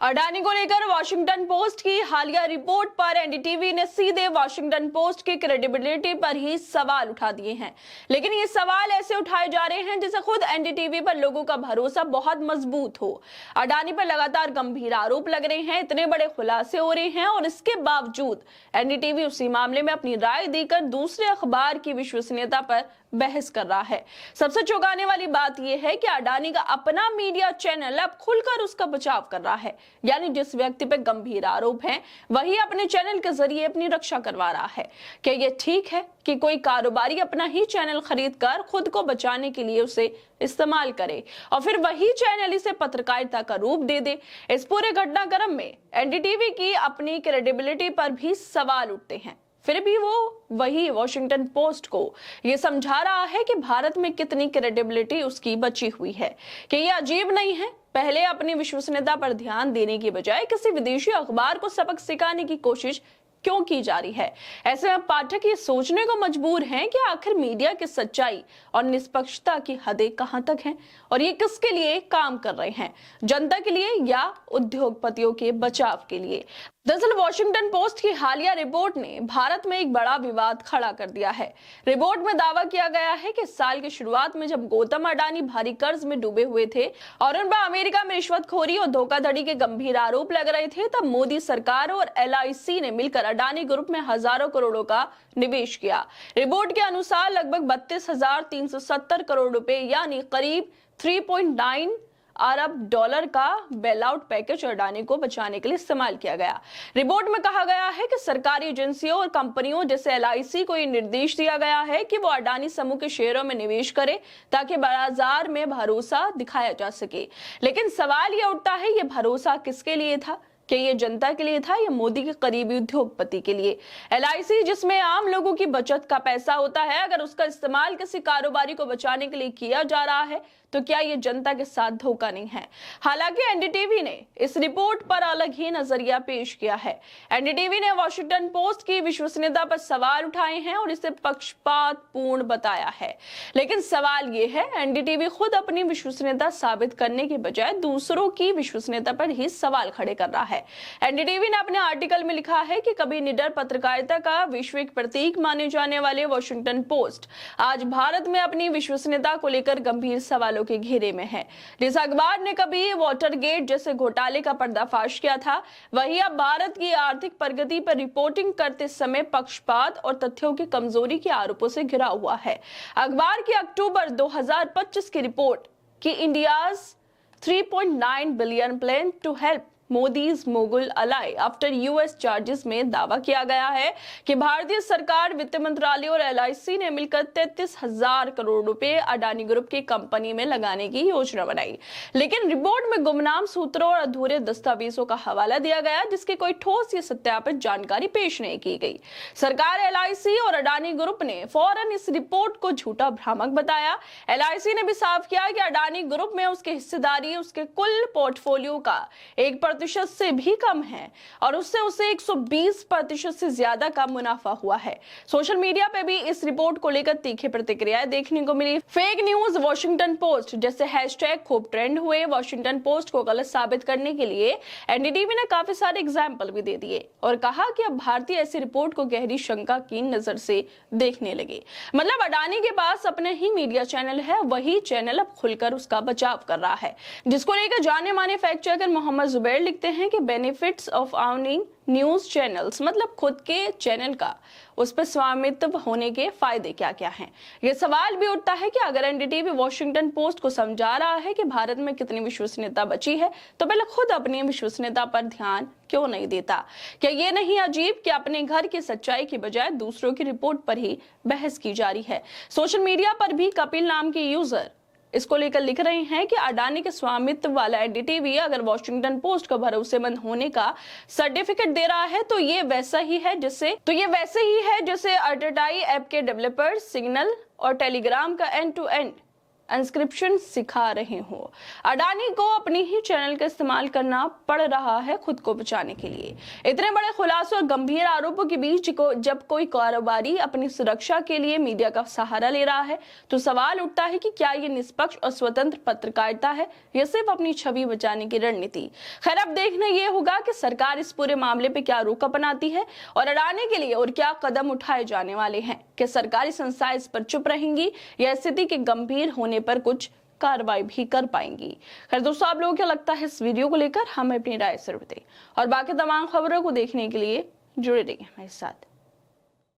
अडानी को लेकर Washington post की हालिया रिपोर्ट पर एनडीटीवी ने सीधे वॉशिंगटन पोस्ट की क्रेडिबिलिटी पर ही सवाल उठा दिए हैं। लेकिन ये सवाल ऐसे उठाए जा रहे हैं जैसे खुद एनडीटीवी पर लोगों का भरोसा बहुत मजबूत हो। अडानी पर लगातार गंभीर आरोप लग रहे हैं, इतने बड़े खुलासे हो रहे हैं और इसके बावजूद एनडीटीवी उसी मामले में अपनी राय देकर दूसरे अखबार की विश्वसनीयता पर बहस कर रहा है। सबसे चौंकाने वाली बात यह है कि अडानी का अपना मीडिया चैनल अब खुलकर उसका बचाव कर रहा है, यानी जिस व्यक्ति पर गंभीर आरोप हैं वही अपने चैनल के जरिए अपनी रक्षा करवा रहा है। क्या यह ठीक है कि कोई कारोबारी अपना ही चैनल खरीदकर खुद को बचाने के लिए उसे इस्तेमाल करे और फिर वही चैनल इसे पत्रकारिता का रूप दे दे? इस पूरे घटनाक्रम में एनडीटीवी की अपनी क्रेडिबिलिटी पर भी सवाल उठते हैं। फिर भी वो वही वॉशिंगटन पोस्ट को ये समझा रहा है कि भारत में कितनी क्रेडिबिलिटी उसकी बची हुई है। कि ये अजीब नहीं है? पहले अपनी विश्वसनीयता पर ध्यान देने की बजाय किसी विदेशी अखबार को सबक सिखाने की कोशिश क्यों की जा रही है? ऐसे में पाठक ये सोचने को मजबूर हैं कि आखिर मीडिया की सच्चाई और निष्पक्षता की हदें कहां तक हैं और ये किसके लिए काम कर रहे हैं, जनता के लिए या उद्योगपतियों के बचाव के लिए? दरअसल वॉशिंगटन पोस्ट की हालिया रिपोर्ट ने भारत में एक बड़ा विवाद खड़ा कर दिया है। रिपोर्ट में दावा किया गया है कि साल की शुरुआत में जब गौतम अडानी भारी कर्ज में डूबे हुए थे और उन पर अमेरिका में रिश्वतखोरी और धोखाधड़ी के गंभीर आरोप लग रहे थे, तब मोदी सरकार और एलआईसी ने मिलकर अडानी ग्रुप में हजारों करोड़ों का निवेश किया। रिपोर्ट के अनुसार लगभग 32,370 करोड़ रुपए यानी करीब 3.9 अरब डॉलर का बेल आउट पैकेज अडानी को बचाने के लिए इस्तेमाल किया गया। रिपोर्ट में कहा गया है कि सरकारी एजेंसियों और कंपनियों जैसे एलआईसी को यह निर्देश दिया गया है कि वो अडानी समूह के शेयरों में निवेश करे ताकि बाजार में भरोसा दिखाया जा सके। लेकिन सवाल यह उठता है, ये भरोसा किसके लिए था? कि ये जनता के लिए था या मोदी के करीबी उद्योगपति के लिए? एलआईसी जिसमें आम लोगों की बचत का पैसा होता है, अगर उसका इस्तेमाल किसी कारोबारी को बचाने के लिए किया जा रहा है तो क्या ये जनता के साथ धोखा नहीं है? हालांकि एनडीटीवी ने इस रिपोर्ट पर अलग ही नजरिया पेश किया है। एनडीटीवी ने वॉशिंगटन पोस्ट की विश्वसनीयता पर सवाल उठाए हैं और इसे पक्षपातपूर्ण बताया है। लेकिन सवाल ये है, एनडीटीवी खुद अपनी विश्वसनीयता साबित करने के बजाय दूसरों की विश्वसनीयता पर ही सवाल खड़े कर रहा है। एनडीटीवी ने अपने आर्टिकल में लिखा है कि कभी निडर पत्रकारिता का वैश्विक प्रतीक माने जाने वाले वॉशिंगटन पोस्ट आज भारत में अपनी विश्वसनीयता को लेकर गंभीर सवालों के घेरे में है। जिस अखबार ने कभी वाटरगेट जैसे घोटाले का पर्दाफाश किया था, वही अब भारत की आर्थिक प्रगति पर रिपोर्टिंग करते समय पक्षपात और तथ्यों की कमजोरी के आरोपों से घिरा हुआ है। अखबार की अक्टूबर 2025 की रिपोर्ट की India's 3.9 billion plan to help Modi's mogul ally after US charges में दावा किया गया है कि भारतीय सरकार, वित्त मंत्रालय और एलआईसी ने मिलकर 33,000 करोड़ रुपए अडानी ग्रुप की कंपनी में लगाने की योजना बनाई। लेकिन रिपोर्ट में गुमनाम सूत्रों और अधूरे दस्तावेजों का हवाला दिया गया जिसकी कोई ठोस या सत्यापित जानकारी पेश नहीं की गई। सरकार, एलआईसी और अडानी ग्रुप ने फौरन इस रिपोर्ट को झूठा भ्रामक बताया। एलआईसी ने भी साफ किया कि अडानी ग्रुप में उसकी हिस्सेदारी उसके कुल पोर्टफोलियो का 1% से भी कम है और उससे उसे 120% से ज्यादा का मुनाफा हुआ है। सोशल मीडिया पे भी इस रिपोर्ट को लेकर तीखी प्रतिक्रियाएं देखने को मिली। फेक न्यूज वॉशिंगटन पोस्ट जैसे हैशटैग खूब ट्रेंड हुए। वॉशिंगटन पोस्ट को गलत साबित करने के लिए एनडीटीवी ने काफी सारे एग्जाम्पल भी दे दिए और कहा कि अब भारतीय ऐसी रिपोर्ट को गहरी शंका की नजर से देखने लगे। मतलब अडानी के पास अपने ही मीडिया चैनल है, वही चैनल अब खुलकर उसका बचाव कर रहा है, जिसको लेकर जाने माने फैक्ट चेकर मोहम्मद जुबैर लिखते हैं कि बेनिफिट्स ऑफ आउनिंग न्यूज चैनल्स, मतलब खुद के चैनल का उस पर स्वामित्व होने के फायदे क्या क्या हैं। यह सवाल भी उठता है कि अगर एनडीटीवी वॉशिंगटन पोस्ट को समझा रहा है कि भारत में कितनी विश्वसनीयता बची है, तो पहले खुद अपनी विश्वसनीयता पर ध्यान क्यों नहीं देता? क्या ये नहीं अजीब कि अपने घर की सच्चाई की बजाय दूसरों की रिपोर्ट पर ही बहस की जा रही है? सोशल मीडिया पर भी कपिल नाम के यूजर इसको लेकर लिख रहे हैं कि अडानी के स्वामित्व वाला एनडीटीवी अगर वॉशिंगटन पोस्ट को भरोसेमंद होने का सर्टिफिकेट दे रहा है तो ये वैसे ही है जैसे अटटाई ऐप के डेवलपर्स सिग्नल और टेलीग्राम का एंड टू एंड इंस्क्रिप्शन सिखा रहे हो। अडानी को अपने ही चैनल का इस्तेमाल करना पड़ रहा है खुद को बचाने के लिए। इतने बड़े खुलासों और गंभीर आरोपों के बीच जब कोई कारोबारी अपनी सुरक्षा के लिए मीडिया का सहारा ले रहा है तो सवाल उठता है कि क्या ये निष्पक्ष और स्वतंत्र पत्रकारिता है या सिर्फ अपनी छवि बचाने की रणनीति। खैर, अब देखना यह होगा कि सरकार इस पूरे मामले पे क्या रुख अपनाती है और अडानी के लिए और क्या कदम उठाए जाने वाले हैं। क्या सरकारी संस्थाएं इस पर चुप रहेंगी या स्थिति के गंभीर होने पर कुछ कार्रवाई भी कर पाएंगी। खैर दोस्तों, आप लोगों को क्या लगता है इस वीडियो को लेकर, हमें अपनी राय जरूर दें और बाकी तमाम खबरों को देखने के लिए जुड़े रहिए हमारे साथ।